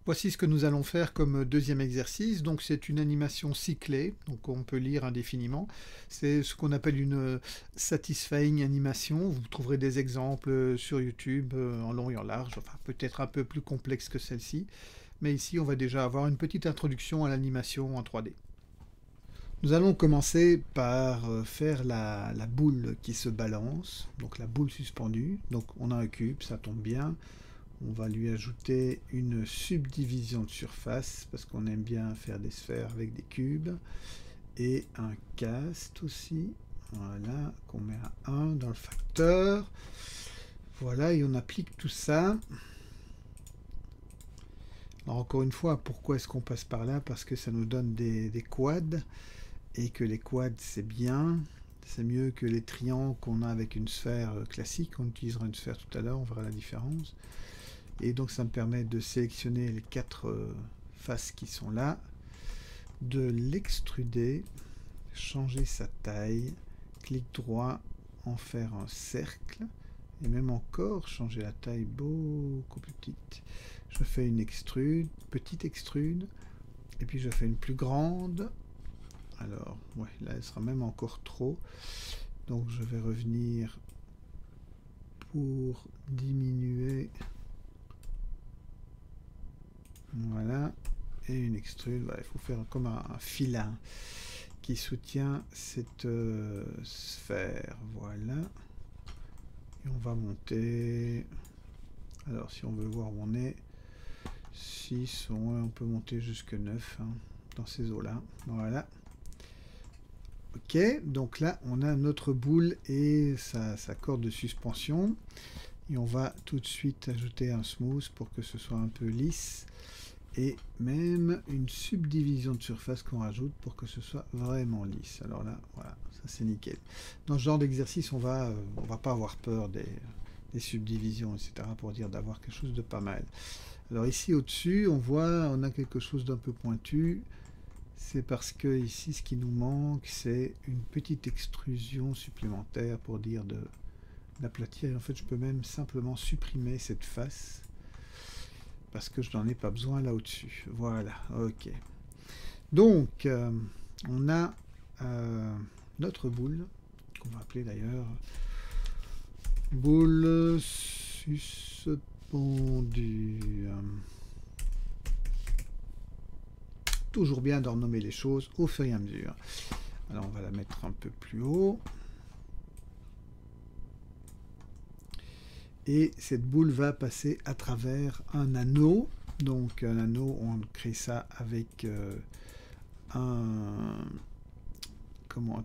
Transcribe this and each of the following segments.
Voici ce que nous allons faire comme deuxième exercice. Donc c'est une animation cyclée, donc on peut lire indéfiniment. C'est ce qu'on appelle une satisfying animation. Vous trouverez des exemples sur YouTube en long et en large, enfin peut-être un peu plus complexe que celle-ci. Mais ici on va déjà avoir une petite introduction à l'animation en 3D. Nous allons commencer par faire la boule qui se balance, donc la boule suspendue. Donc on a un cube, ça tombe bien. On va lui ajouter une subdivision de surface parce qu'on aime bien faire des sphères avec des cubes. Et un cast aussi. Voilà, qu'on met à 1 dans le facteur. Voilà, et on applique tout ça. Alors encore une fois, pourquoi est-ce qu'on passe par là? Parce que ça nous donne des quads. Et que les quads, c'est bien. C'est mieux que les triangles qu'on a avec une sphère classique. On utilisera une sphère tout à l'heure, on verra la différence. Et donc ça me permet de sélectionner les 4 faces qui sont là, de l'extruder, changer sa taille, clic droit, en faire un cercle, et même encore changer la taille beaucoup plus petite. Je fais une extrude, petite extrude, et puis je fais une plus grande. Alors, ouais, là elle sera même encore trop. Donc je vais revenir pour diminuer. Voilà, et une extrude. Voilà, il faut faire comme un filin qui soutient cette sphère. Voilà, et on va monter. Alors, si on veut voir où on est, 6, on peut monter jusque 9 hein, dans ces eaux-là. Voilà. Ok, donc là, on a notre boule et sa corde de suspension. Et on va tout de suite ajouter un smooth pour que ce soit un peu lisse. Et même une subdivision de surface qu'on rajoute pour que ce soit vraiment lisse. Alors là, voilà, ça c'est nickel. Dans ce genre d'exercice, on va pas avoir peur des subdivisions, etc. pour dire d'avoir quelque chose de pas mal. Alors ici au-dessus, on a quelque chose d'un peu pointu. C'est parce que ici, ce qui nous manque, c'est une petite extrusion supplémentaire pour dire d'aplatir. Et en fait, je peux même simplement supprimer cette face parce que je n'en ai pas besoin là au-dessus. Voilà, ok. Donc, on a notre boule, qu'on va appeler d'ailleurs boule suspendue. Toujours bien de renommer les choses au fur et à mesure. Alors, on va la mettre un peu plus haut. Et cette boule va passer à travers un anneau. Donc un anneau, on crée ça avec un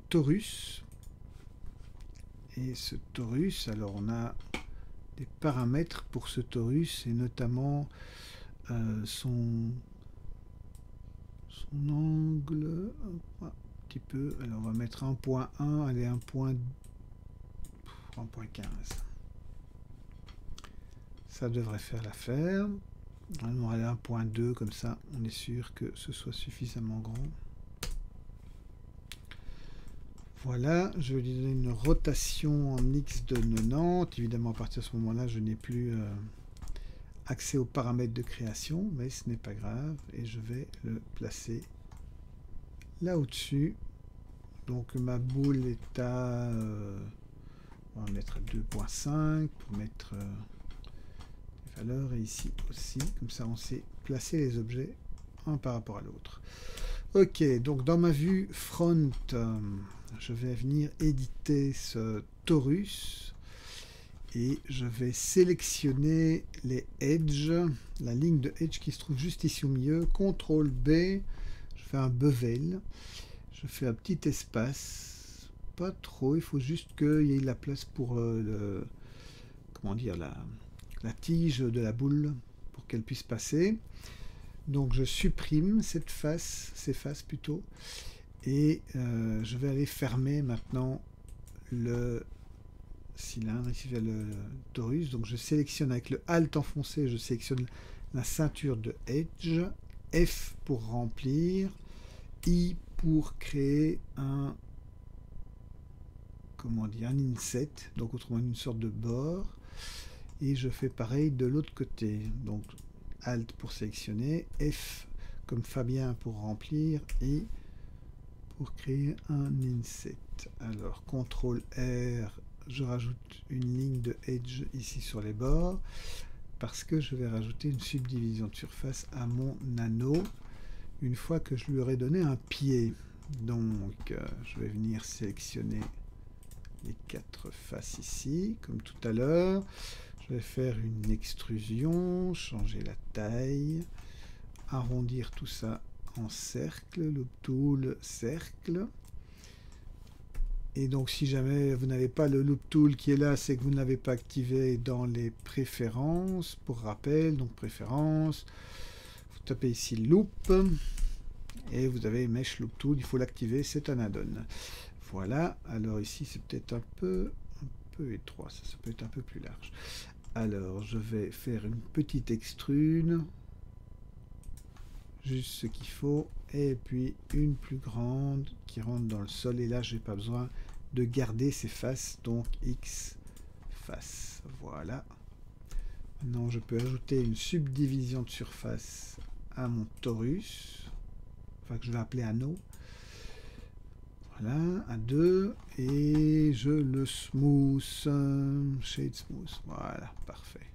torus. Et ce torus, alors on a des paramètres pour ce torus, et notamment son angle, un petit peu. Alors on va mettre 1.1, allez 1.15. Ça devrait faire l'affaire. On va aller à 1.2, comme ça on est sûr que ce soit suffisamment grand. Voilà, je vais lui donner une rotation en X de 90. Évidemment, à partir de ce moment-là, je n'ai plus accès aux paramètres de création, mais ce n'est pas grave. Et je vais le placer là au-dessus. Donc ma boule est à... on va mettre à 2.5 pour mettre... valeur, et ici aussi, comme ça on sait placer les objets un par rapport à l'autre. Ok, donc dans ma vue front, je vais venir éditer ce torus et je vais sélectionner les edges, la ligne de edge qui se trouve juste ici au milieu. CTRL B, je fais un bevel, je fais un petit espace, pas trop, il faut juste qu'il y ait la place pour comment dire, la tige de la boule pour qu'elle puisse passer. Donc je supprime cette face, ces faces plutôt, et je vais aller fermer maintenant le cylindre, ici vers le torus. Donc je sélectionne avec le Alt enfoncé, je sélectionne la ceinture de Edge, F pour remplir, I pour créer un, comment dire, un inset, donc autrement une sorte de bord. Et je fais pareil de l'autre côté. Donc Alt pour sélectionner, F comme Fabien pour remplir, et pour créer un inset. Alors, CTRL R, je rajoute une ligne de edge ici sur les bords, parce que je vais rajouter une subdivision de surface à mon nano, une fois que je lui aurai donné un pied. Donc, je vais venir sélectionner les 4 faces ici, comme tout à l'heure. Je vais faire une extrusion, changer la taille, arrondir tout ça en cercle, Loop Tool, cercle. Et donc si jamais vous n'avez pas le Loop Tool qui est là, c'est que vous ne l'avez pas activé dans les préférences. Pour rappel, donc préférences, vous tapez ici Loop, et vous avez Mesh Loop Tool, il faut l'activer, c'est un add-on. Voilà, alors ici c'est peut-être un peu étroit, ça peut être un peu plus large. Alors je vais faire une petite extrude, juste ce qu'il faut, et puis une plus grande qui rentre dans le sol, et là j'ai pas besoin de garder ces faces, donc X face, voilà. Maintenant je peux ajouter une subdivision de surface à mon torus, enfin que je vais appeler anneau. Voilà, à 2, et je le smooth, shade smooth, voilà, parfait.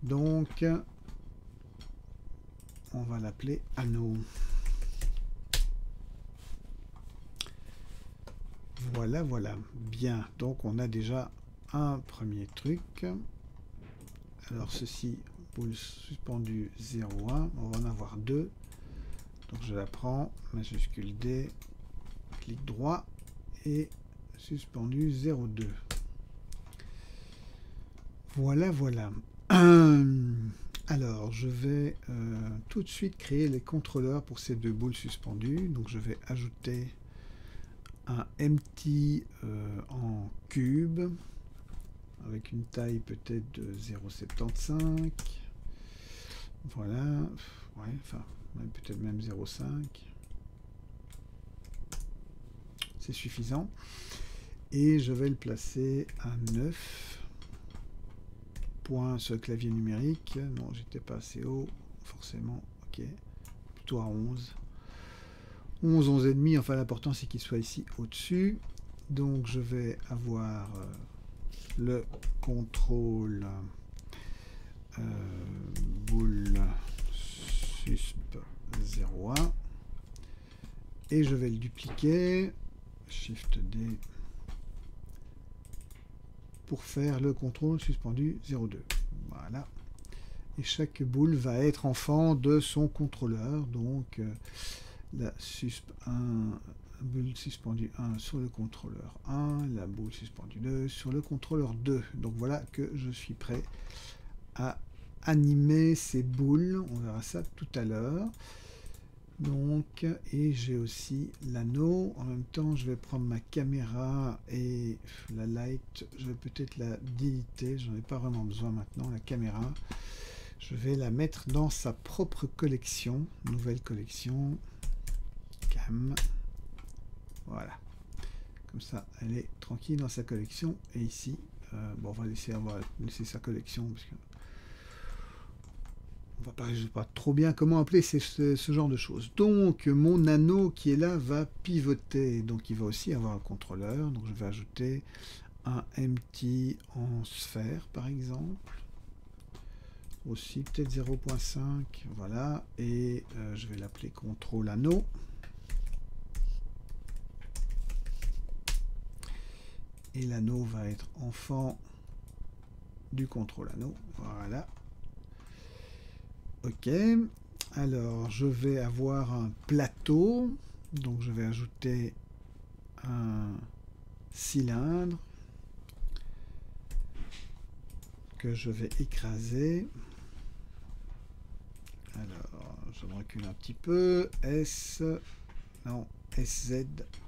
Donc, on va l'appeler anneau. Voilà, voilà, bien. Donc, on a déjà un premier truc. Alors, ceci, boule suspendue 0,1, on va en avoir 2. Donc, je la prends, majuscule D, clic droit, et suspendu 0,2. Voilà, voilà. Alors, je vais tout de suite créer les contrôleurs pour ces 2 boules suspendues. Donc, je vais ajouter un empty en cube, avec une taille peut-être de 0,75. Voilà. Ouais, enfin, peut-être même 0,5. C'est suffisant. Et je vais le placer à 9 points sur le clavier numérique. Non, j'étais pas assez haut, forcément. Ok, plutôt à 11. 11, 11 et demi. Enfin, l'important c'est qu'il soit ici au-dessus. Donc, je vais avoir le contrôle boule susp 0,1, et je vais le dupliquer. Shift D pour faire le contrôle suspendu 0,2. Voilà. Et chaque boule va être enfant de son contrôleur. Donc la susp 1, boule suspendue 1 sur le contrôleur 1, la boule suspendue 2 sur le contrôleur 2. Donc voilà que je suis prêt à animer ces boules. On verra ça tout à l'heure. Donc, et j'ai aussi l'anneau. En même temps, je vais prendre ma caméra et la light. Je vais peut-être la déliter. J'en ai pas vraiment besoin maintenant. La caméra, je vais la mettre dans sa propre collection. Nouvelle collection. Cam. Voilà. Comme ça, elle est tranquille dans sa collection. Et ici, bon, on va laisser sa collection parce que je ne sais pas trop bien comment appeler ce genre de choses. Donc, mon anneau qui est là va pivoter. Donc, il va aussi avoir un contrôleur. Donc, je vais ajouter un empty en sphère, par exemple. Aussi, peut-être 0,5. Voilà. Et je vais l'appeler contrôle anneau. Et l'anneau va être enfant du contrôle anneau. Voilà. Ok, alors je vais avoir un plateau, donc je vais ajouter un cylindre que je vais écraser. Alors, je me recule un petit peu, SZ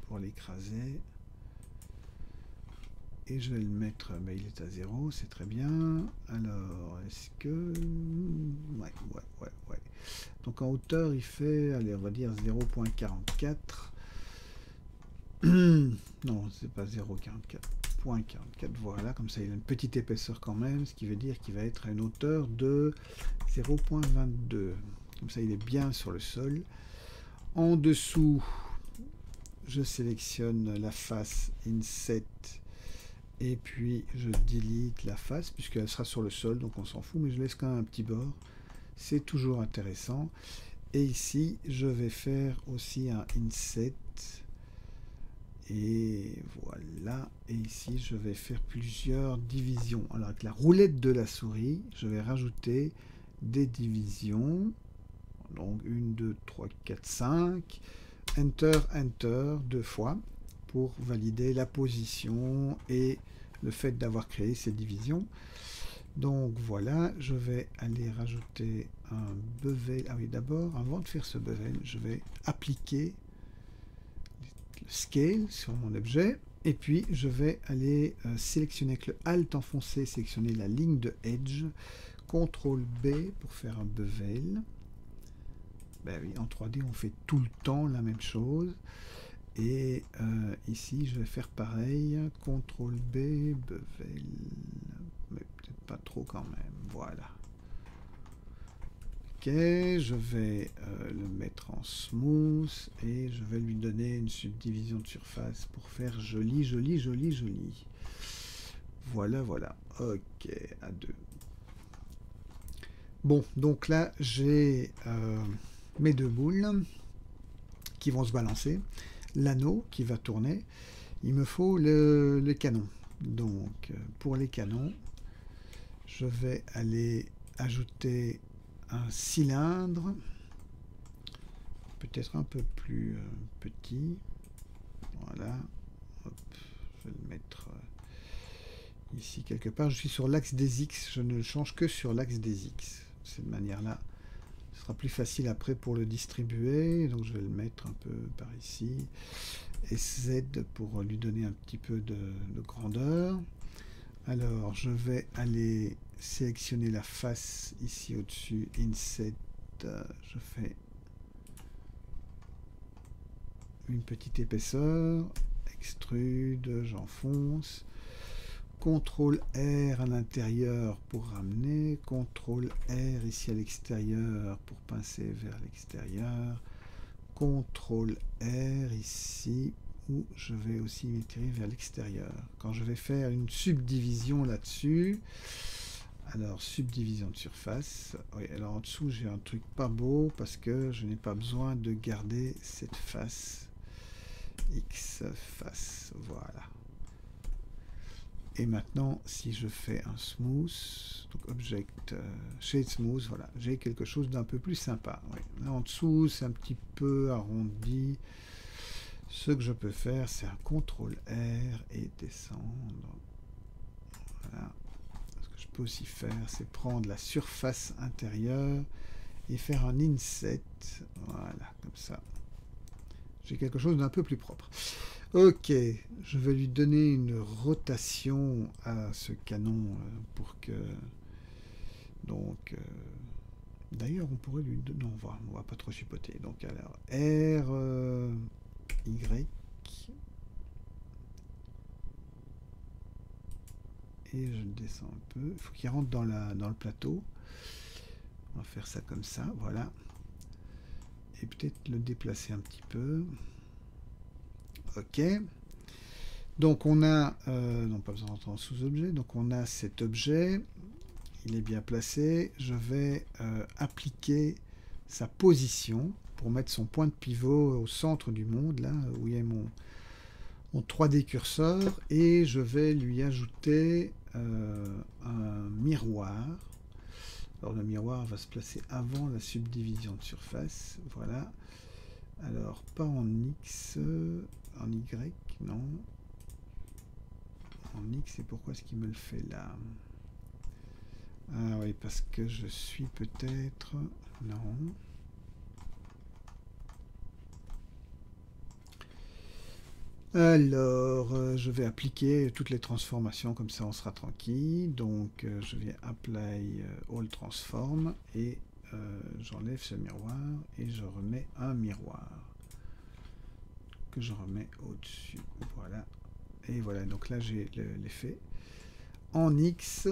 pour l'écraser. Et je vais le mettre, mais il est à 0, c'est très bien. Alors, est-ce que... Ouais. Donc en hauteur, il fait, allez, on va dire 0,44. Non, c'est pas 0,44. 0.44. Voilà, comme ça il a une petite épaisseur quand même, ce qui veut dire qu'il va être à une hauteur de 0.22. Comme ça il est bien sur le sol. En dessous, je sélectionne la face Inset et puis je delete la face puisqu'elle sera sur le sol, donc on s'en fout, mais je laisse quand même un petit bord. C'est toujours intéressant. Et ici, je vais faire aussi un Inset. Et voilà. Et ici, je vais faire plusieurs divisions. Alors, avec la roulette de la souris, je vais rajouter des divisions. Donc, 1, 2, 3, 4, 5. Enter, Enter, 2 fois pour valider la position et le fait d'avoir créé ces divisions. Donc voilà, je vais aller rajouter un bevel. Ah oui, d'abord, avant de faire ce bevel, je vais appliquer le scale sur mon objet. Et puis, je vais aller sélectionner avec le Alt enfoncé, sélectionner la ligne de Edge. CTRL B pour faire un bevel. Ben oui, en 3D, on fait tout le temps la même chose. Et ici, je vais faire pareil. CTRL B, bevel. Mais peut-être pas trop quand même. Voilà. Ok, je vais le mettre en smooth et je vais lui donner une subdivision de surface pour faire joli, joli, joli, joli. Voilà, voilà. Ok, à 2. Bon, donc là, j'ai mes deux boules qui vont se balancer, l'anneau qui va tourner. Il me faut le canon. Donc, pour les canons, je vais aller ajouter un cylindre, peut-être un peu plus petit. Voilà. Hop, je vais le mettre ici quelque part. Je suis sur l'axe des X, je ne change que sur l'axe des X. De cette manière-là, ce sera plus facile après pour le distribuer. Donc je vais le mettre un peu par ici. Et Z pour lui donner un petit peu de grandeur. Alors, je vais aller sélectionner la face ici au-dessus, Inset, je fais une petite épaisseur, Extrude, j'enfonce, CTRL R à l'intérieur pour ramener, CTRL R ici à l'extérieur pour pincer vers l'extérieur, CTRL R ici où je vais aussi m'étirer vers l'extérieur. Quand je vais faire une subdivision là-dessus, alors subdivision de surface, oui, alors en dessous j'ai un truc pas beau parce que je n'ai pas besoin de garder cette face, X face, voilà. Et maintenant, si je fais un smooth, donc object, shade smooth, voilà, j'ai quelque chose d'un peu plus sympa. Oui. Là en dessous, c'est un petit peu arrondi. Ce que je peux faire, c'est un CTRL R et descendre. Voilà. Ce que je peux aussi faire, c'est prendre la surface intérieure et faire un inset. Voilà, comme ça. J'ai quelque chose d'un peu plus propre. Ok, je vais lui donner une rotation à ce canon pour que... Donc... D'ailleurs, on pourrait lui... Non, on va pas trop chipoter. Donc, alors, R... Y et je descends un peu. Il faut qu'il rentre dans le plateau. On va faire ça comme ça, voilà. Et peut-être le déplacer un petit peu. Ok. Donc on a, non pas besoin d'entrer en sous-objet, donc on a cet objet, il est bien placé. Je vais appliquer sa position pour mettre son point de pivot au centre du monde, là où il y a mon 3D curseur, et je vais lui ajouter un miroir. Alors le miroir va se placer avant la subdivision de surface, voilà. Alors pas en X, en Y, non. En X, et pourquoi est-ce qu'il me le fait là? Ah oui, parce que je suis peut-être... Non. Alors, je vais appliquer toutes les transformations, comme ça on sera tranquille. Donc, je viens Apply All Transform et j'enlève ce miroir et je remets un miroir que je remets au-dessus. Voilà. et voilà, donc là j'ai l'effet. En X,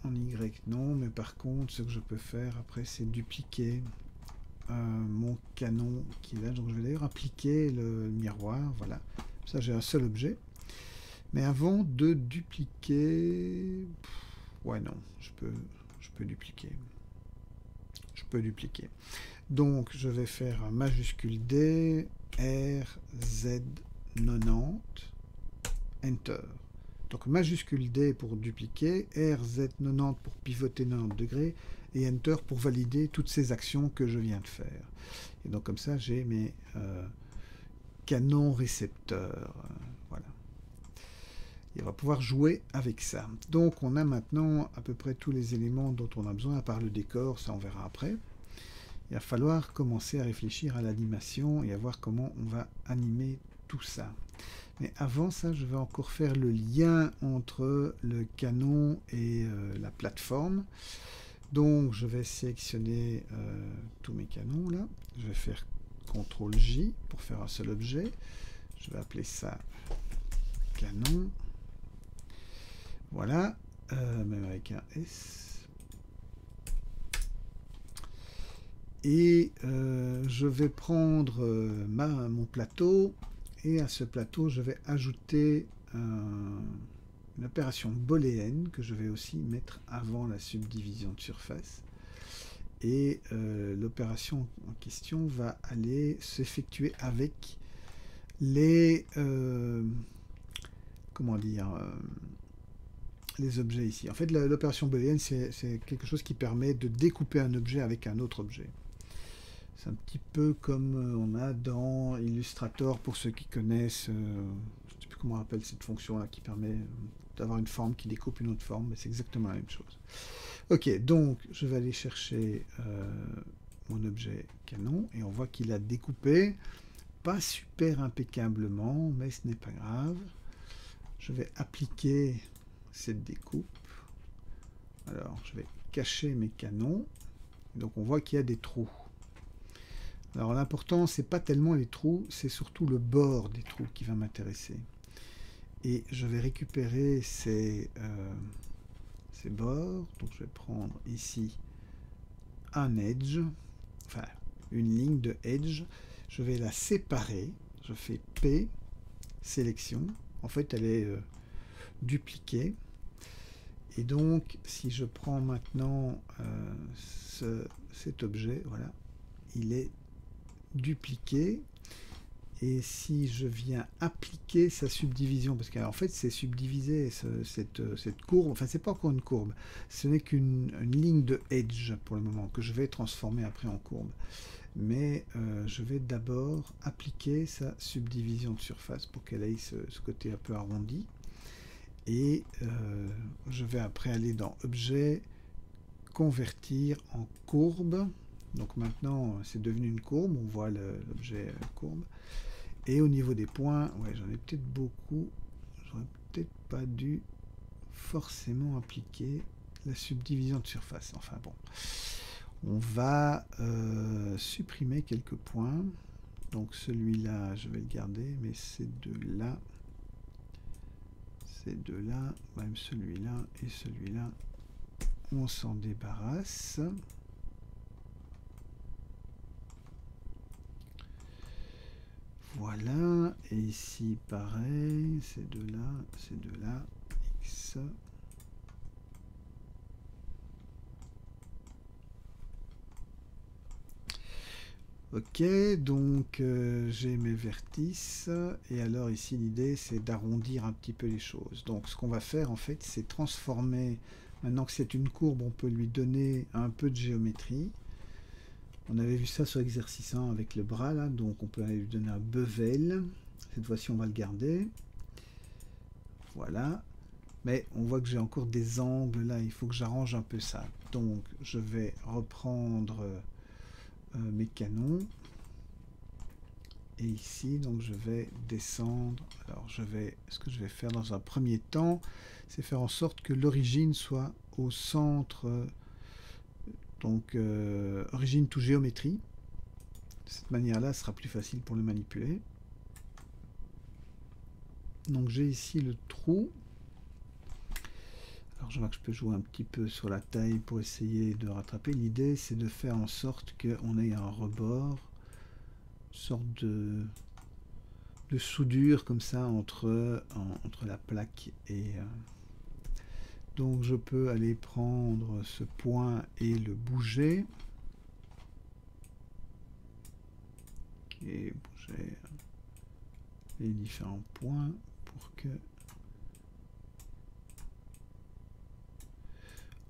en Y non, mais par contre ce que je peux faire après c'est dupliquer mon canon qui est là, donc je vais d'ailleurs appliquer le miroir, voilà, ça j'ai un seul objet. Mais avant de dupliquer, ouais non, je peux dupliquer. Je peux dupliquer. Donc je vais faire un majuscule D, R, Z, 90, Enter. Donc majuscule D pour dupliquer, R, Z, 90 pour pivoter 90 degrés, et Enter pour valider toutes ces actions que je viens de faire. Et donc comme ça j'ai mes canons récepteurs. Voilà. Et on va pouvoir jouer avec ça. Donc on a maintenant à peu près tous les éléments dont on a besoin, à part le décor, ça on verra après. Il va falloir commencer à réfléchir à l'animation et à voir comment on va animer tout ça. Mais avant ça, je vais encore faire le lien entre le canon et la plateforme. Donc je vais sélectionner tous mes canons là. Je vais faire CTRL-J pour faire un seul objet. Je vais appeler ça canon. Voilà, même avec un S. Et je vais prendre mon plateau, et à ce plateau je vais ajouter une opération booléenne que je vais aussi mettre avant la subdivision de surface. Et l'opération en question va aller s'effectuer avec les comment dire, les objets ici. En fait, l'opération booléenne, c'est quelque chose qui permet de découper un objet avec un autre objet. C'est un petit peu comme on a dans Illustrator, pour ceux qui connaissent, je ne sais plus comment on appelle cette fonction-là, qui permet d'avoir une forme qui découpe une autre forme, mais c'est exactement la même chose. Ok, donc je vais aller chercher mon objet canon, et on voit qu'il a découpé, pas super impeccablement, mais ce n'est pas grave. Je vais appliquer cette découpe. Alors, je vais cacher mes canons. Donc, on voit qu'il y a des trous. Alors, l'important, c'est pas tellement les trous, c'est surtout le bord des trous qui va m'intéresser. Et je vais récupérer ces bords. Donc, je vais prendre ici un edge, enfin, une ligne de edge. Je vais la séparer. Je fais P, sélection. En fait, elle est dupliquée. Et donc, si je prends maintenant cet objet, voilà, il est dupliqué. Et si je viens appliquer sa subdivision, parce qu'en fait, c'est subdivisé, cette courbe, enfin, c'est pas encore une courbe, ce n'est qu'une ligne de edge pour le moment, que je vais transformer après en courbe. Mais je vais d'abord appliquer sa subdivision de surface pour qu'elle ait ce côté un peu arrondi. Et je vais après aller dans Objet, Convertir en courbe. Donc maintenant, c'est devenu une courbe, on voit l'objet courbe. Et au niveau des points, ouais, j'en ai peut-être beaucoup. J'aurais peut-être pas dû forcément appliquer la subdivision de surface. Enfin bon, on va supprimer quelques points. Donc celui-là, je vais le garder, mais ces deux-là, même celui-là et celui-là, on s'en débarrasse. Voilà, et ici pareil, ces deux-là, X. Ok, donc j'ai mes vertices, et alors ici l'idée c'est d'arrondir un petit peu les choses. Donc ce qu'on va faire en fait c'est transformer, maintenant que c'est une courbe, on peut lui donner un peu de géométrie. On avait vu ça sur exercice 1 avec le bras là, donc on peut aller lui donner un bevel. Cette fois-ci on va le garder. Voilà. Mais on voit que j'ai encore des angles là, il faut que j'arrange un peu ça. Donc je vais reprendre mes canons. Et ici, donc je vais descendre. Alors ce que je vais faire dans un premier temps, c'est faire en sorte que l'origine soit au centre. Donc origine to géométrie. De cette manière-là, ce sera plus facile pour le manipuler. Donc j'ai ici le trou. Alors je vois que je peux jouer un petit peu sur la taille pour essayer de rattraper. L'idée c'est de faire en sorte qu'on ait un rebord, une sorte de soudure comme ça entre la plaque et... donc je peux aller prendre ce point et le bouger. Et bouger les différents points pour que...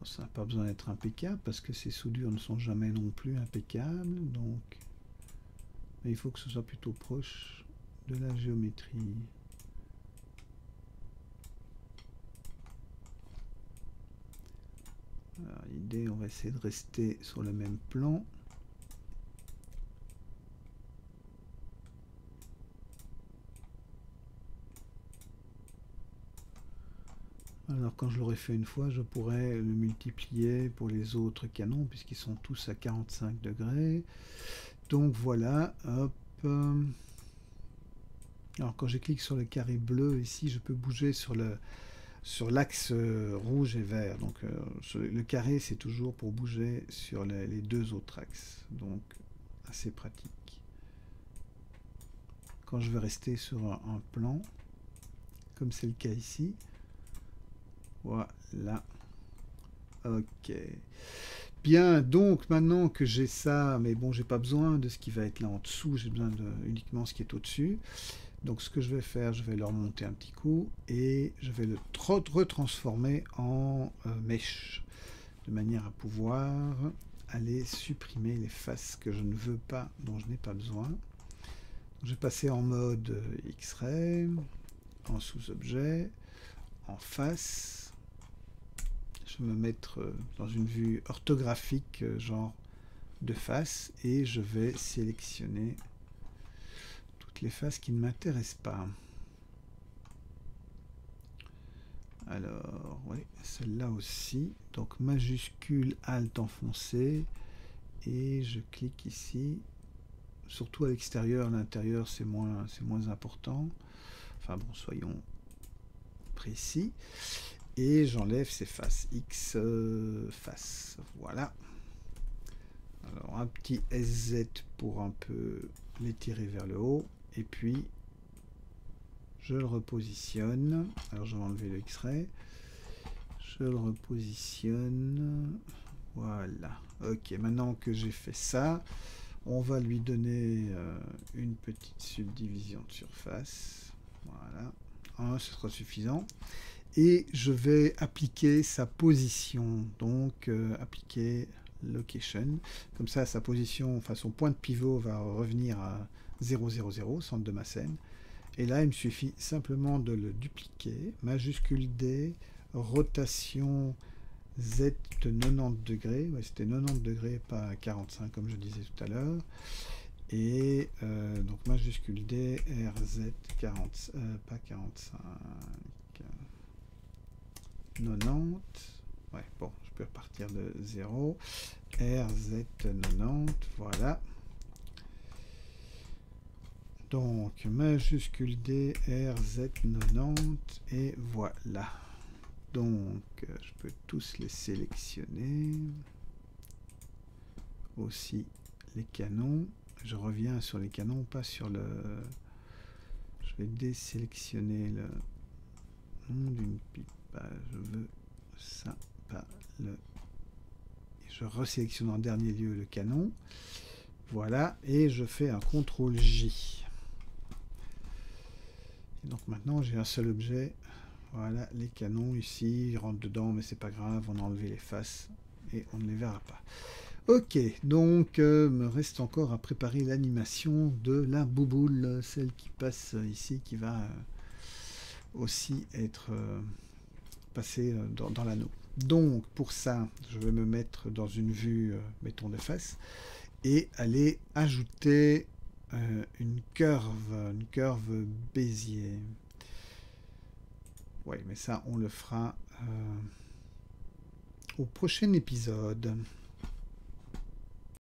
ça n'a pas besoin d'être impeccable parce que ces soudures ne sont jamais non plus impeccables. Donc mais il faut que ce soit plutôt proche de la géométrie. L'idée, on va essayer de rester sur le même plan. Alors quand je l'aurai fait une fois, je pourrais le multiplier pour les autres canons puisqu'ils sont tous à 45 degrés. Donc voilà, hop. Alors quand je clique sur le carré bleu ici, je peux bouger sur l'axe rouge et vert. Donc le carré, c'est toujours pour bouger sur les deux autres axes. Donc assez pratique. Quand je vais rester sur un plan, comme c'est le cas ici, voilà. Ok. Bien, donc maintenant que j'ai ça, mais bon, j'ai pas besoin de ce qui va être là en dessous, j'ai besoin uniquement ce qui est au-dessus. Donc ce que je vais faire, je vais le remonter un petit coup et je vais le retransformer en mèche, de manière à pouvoir aller supprimer les faces que je ne veux pas, dont je n'ai pas besoin. Donc, je vais passer en mode X-Ray, en sous-objet, en face. Je vais me mettre dans une vue orthographique, genre de face, et je vais sélectionner toutes les faces qui ne m'intéressent pas. Alors, oui, celle-là aussi. Donc, majuscule, Alt enfoncé, et je clique ici. Surtout à l'extérieur, à l'intérieur, c'est moins important. Enfin bon, soyons précis. Et j'enlève ces faces. X face. Voilà. Alors un petit SZ pour un peu les tirer vers le haut. Et puis je le repositionne. Alors je vais enlever le X-ray. Je le repositionne. Voilà. Ok, maintenant que j'ai fait ça, on va lui donner une petite subdivision de surface. Voilà. Ce sera suffisant. Et je vais appliquer sa position. Donc, appliquer location. Comme ça, sa position, enfin son point de pivot va revenir à 0, 0, 0, centre de ma scène. Et là, il me suffit simplement de le dupliquer. Majuscule D, rotation Z de 90 degrés. Ouais, c'était 90 degrés, pas 45 comme je disais tout à l'heure. Et donc majuscule D, RZ 40, pas 45. 90. Ouais, bon, je peux repartir de 0. RZ90, voilà. Donc, majuscule D, RZ90, et voilà. Donc, je peux tous les sélectionner. Aussi les canons. Je reviens sur les canons, pas sur le... Je vais désélectionner le nom d'une pipe. Je veux ça, pas le... Et je resélectionne en dernier lieu le canon. Voilà, et je fais un CTRL J. Et donc maintenant j'ai un seul objet. Voilà, les canons ici, ils rentrent dedans, mais c'est pas grave, on a enlevé les faces et on ne les verra pas. Ok, donc me reste encore à préparer l'animation de la bouboule, celle qui passe ici, qui va aussi être passée dans l'anneau. Donc pour ça, je vais me mettre dans une vue, mettons de face, et aller ajouter une curve Bézier. Oui, mais ça, on le fera au prochain épisode.